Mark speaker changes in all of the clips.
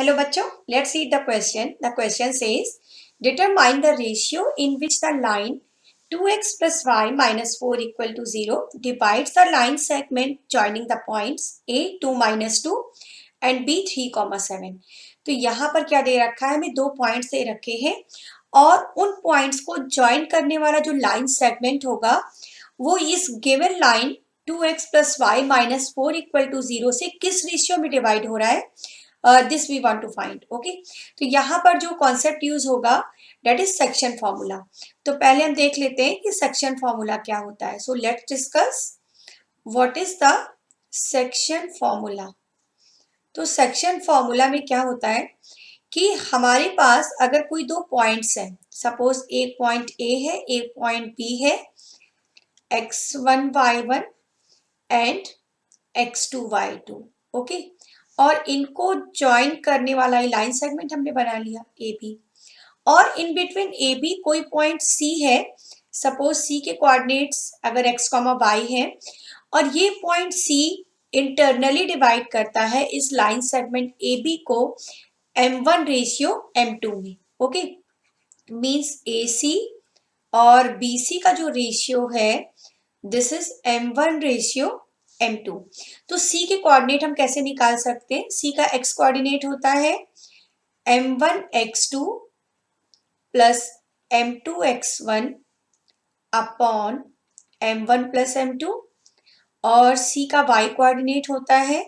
Speaker 1: Hello बच्चों, let's read the question. The question says, determine the ratio in which the line 2x plus y minus 4 equal to 0 divides the line segment joining the points a 2 minus 2 and b 3, 7. तो यहाँ पर क्या दे रखा है, हमें दो points दे रखे हैं और उन पॉइंट्स को ज्वाइन करने वाला जो लाइन सेगमेंट होगा वो इस given line 2x plus y minus 4 equal to 0 से किस रेशियो में डिवाइड हो रहा है, this we want to find. Okay, तो यहाँ पर जो कॉन्सेप्ट यूज होगा डेट इज सेक्शन फॉर्मूला. तो पहले हम देख लेते हैं कि सेक्शन फॉर्मूला क्या होता है. So let's discuss what is the section formula. तो सेक्शन फॉर्मूला में क्या होता है कि हमारे पास अगर कोई दो पॉइंट्स हैं, सपोज एक पॉइंट ए है एक पॉइंट बी है, x1 y1 and x2 y2. Okay, और इनको ज्वाइन करने वाला लाइन सेगमेंट हमने बना लिया ए बी, और इन बिटवीन ए बी कोई पॉइंट सी है, सपोज सी के कोऑर्डिनेट्स अगर x, y है और ये पॉइंट सी इंटरनली डिवाइड करता है इस लाइन सेगमेंट ए बी को m1 रेशियो m2 में. ओके, मीन्स ए सी और बी सी का जो रेशियो है this is m1 ratio m2. तो c के कोऑर्डिनेट हम कैसे निकाल सकते हैं. c का x कोऑर्डिनेट होता है m1 x2 plus m2 x1 upon m1 plus m2, और c का y कोऑर्डिनेट होता है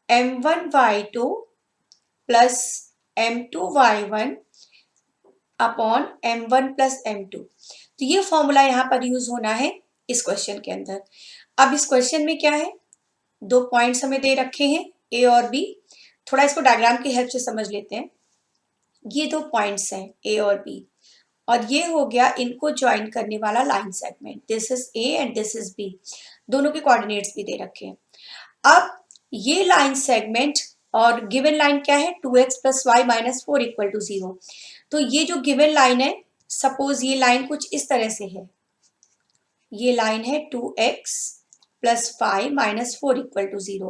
Speaker 1: m1 y2 plus m2 y1 upon m1 plus m2. तो ये फॉर्मूला यहाँ पर यूज होना है इस क्वेश्चन के अंदर. अब इस क्वेश्चन में क्या है, दो पॉइंट्स हमें दे रखे हैं ए और बी. थोड़ा इसको डायग्राम की हेल्प से समझ लेते हैं. ये दो पॉइंट्स हैं ए और बी, और ये हो गया इनको ज्वाइन करने वाला line segment. This is A and this is B. दोनों के कोऑर्डिनेट्स भी दे रखे हैं. अब ये लाइन सेगमेंट और गिवन लाइन क्या है 2x plus Y minus 4 equal to 0. तो ये जो गिवन लाइन है, सपोज ये लाइन कुछ इस तरह से है, ये लाइन है 2x plus 5 minus 4 equal to 0.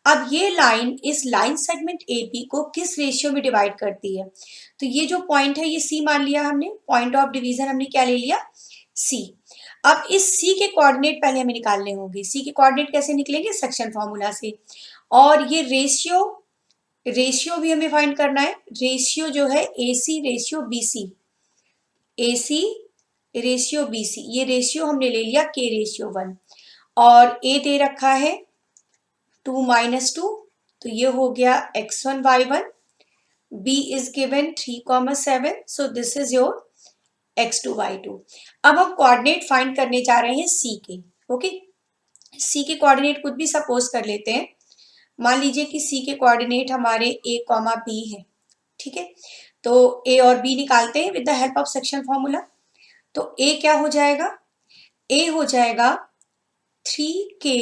Speaker 1: अब ये लाइन इस लाइन सेगमेंट ए बी को किस रेशियो में डिवाइड करती है. तो ये जो पॉइंट है ये सी मान लिया हमने, पॉइंट ऑफ डिवीजन हमने क्या ले लिया, सी. अब इस सी के कोऑर्डिनेट पहले हमें निकालने होंगे. सी के कोऑर्डिनेट कैसे निकलेंगे, सेक्शन फॉर्मूला से. और ये रेशियो भी हमें फाइंड करना है. रेशियो जो है ए सी रेशियो बी सी, ए सी रेशियो बी सी, ये रेशियो हमने ले लिया के रेशियो 1, और ए दे रखा है 2 माइनस 2, तो ये हो गया x1 y1. b is given 3, 7, so this is your x2 y2. अब हम कोऑर्डिनेट फाइंड करने जा रहे हैं c के. ओके, c के कोऑर्डिनेट कुछ भी सपोज कर लेते हैं. मान लीजिए कि c के कोऑर्डिनेट हमारे a, b है. ठीक है, तो a और b निकालते हैं with the help of section formula. तो a क्या हो जाएगा, a हो जाएगा 3k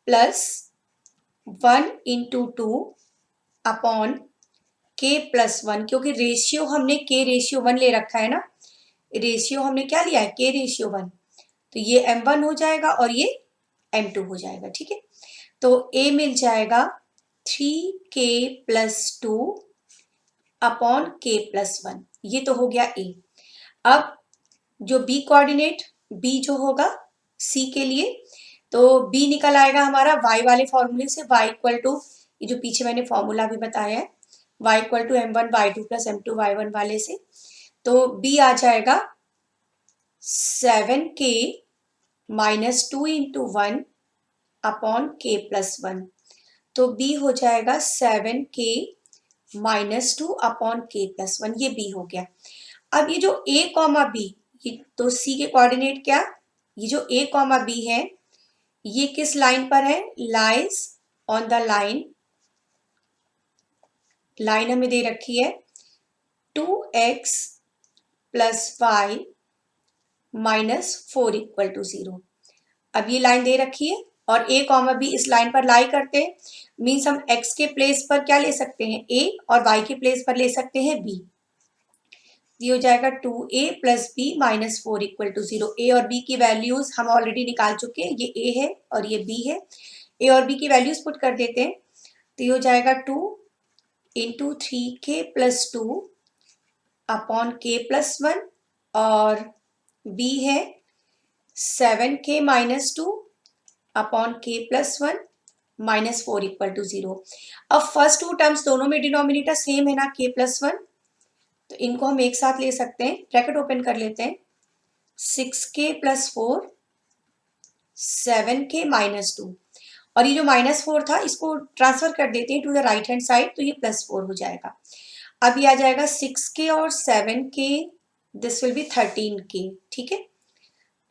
Speaker 1: plus 1 into 2 upon k plus 1, क्योंकि रेशियो हमने k रेशियो 1 ले रखा है ना, रेशियो हमने क्या लिया है k रेशियो 1. तो ये m1 हो जाएगा और ये m2 हो जाएगा. ठीक है, तो a मिल जाएगा 3k plus 2 upon k plus 1, ये तो हो गया a. अब जो b कोऑर्डिनेट, b जो होगा c के लिए, तो b निकल आएगा हमारा y वाले फॉर्मूले से, y इक्वल टू, ये जो पीछे मैंने फॉर्मूला भी बताया है, y equal to m1 y2 plus m2 y1 वाले से. तो b आ जाएगा 7k minus 2 into 1 upon k plus 1. तो b हो जाएगा 7k minus 2 upon k plus 1, ये b हो गया. अब ये जो a कॉमा b, ये तो c के कोऑर्डिनेट क्या, ये जो a कॉमा b है ये किस लाइन पर है, लाइज ऑन द लाइन हमें दे रखी है 2x plus 5 minus 4 equal to 0. अब ये लाइन दे रखी है और a कॉमा b इस लाइन पर लाई करते हैं, मीन्स हम x के प्लेस पर क्या ले सकते हैं a, और y के प्लेस पर ले सकते हैं b. ये हो जाएगा 2a plus B minus 4 equal to 0. A और बी की वैल्यूज हम ऑलरेडी निकाल चुके हैं, ये a है और ये b है. ए और बी की वैल्यूज पुट कर देते हैं, तो ये हो जाएगा 2 इंटू 3k+2 अपॉन k+1 और b है 7k-2 अपॉन k+1 -4 = 0। अब फर्स्ट टू टर्म्स दोनों में डिनोमिनेटर सेम है ना, k+1, तो इनको हम एक साथ ले सकते हैं। ब्रैकेट ओपन कर लेते हैं। 6k+4 7k-2 और ये जो -4 था इसको ट्रांसफर कर देते हैं to the right hand side, तो ये +4 हो जाएगा। अब ये आ जाएगा 6k और 7k, this will be 13k। ठीक है,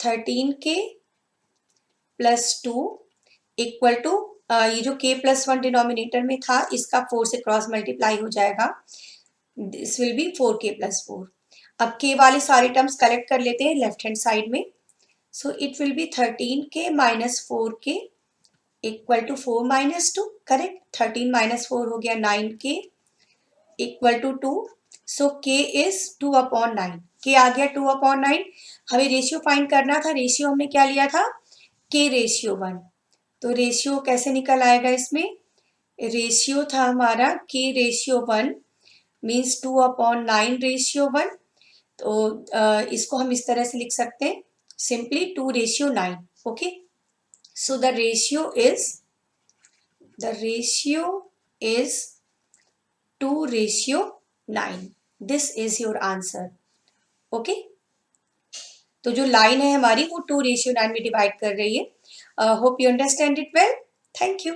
Speaker 1: 13k + 2 इक्वल टू ये जो k+1 डिनोमिनेटर में था इसका 4 से क्रॉस मल्टीप्लाई हो जाएगा, दिस विल बी 4k+4। अब k वाले सारे टर्म्स कलेक्ट कर लेते हैं लेफ्ट हैंड साइड में। So it will be 13k - 4k equal to 4 - 2। Correct, 13 - 4 हो गया 9k equal to 2। So k is 2/9। k आ गया 2/9। हमें रेशियो फाइंड करना था। रेशियो हमने क्या लिया था, k/1। तो रेशियो कैसे निकल आएगा इसमें, रेशियो था हमारा k/1 मीन्स 2/9/1। तो इसको हम इस तरह से लिख सकते हैं, simply 2/9। Okay, so the ratio is 2/9। This is your answer. Okay, तो जो लाइन है हमारी वो 2/9 में डिवाइड कर रही है। Hope you understand it well. Thank you.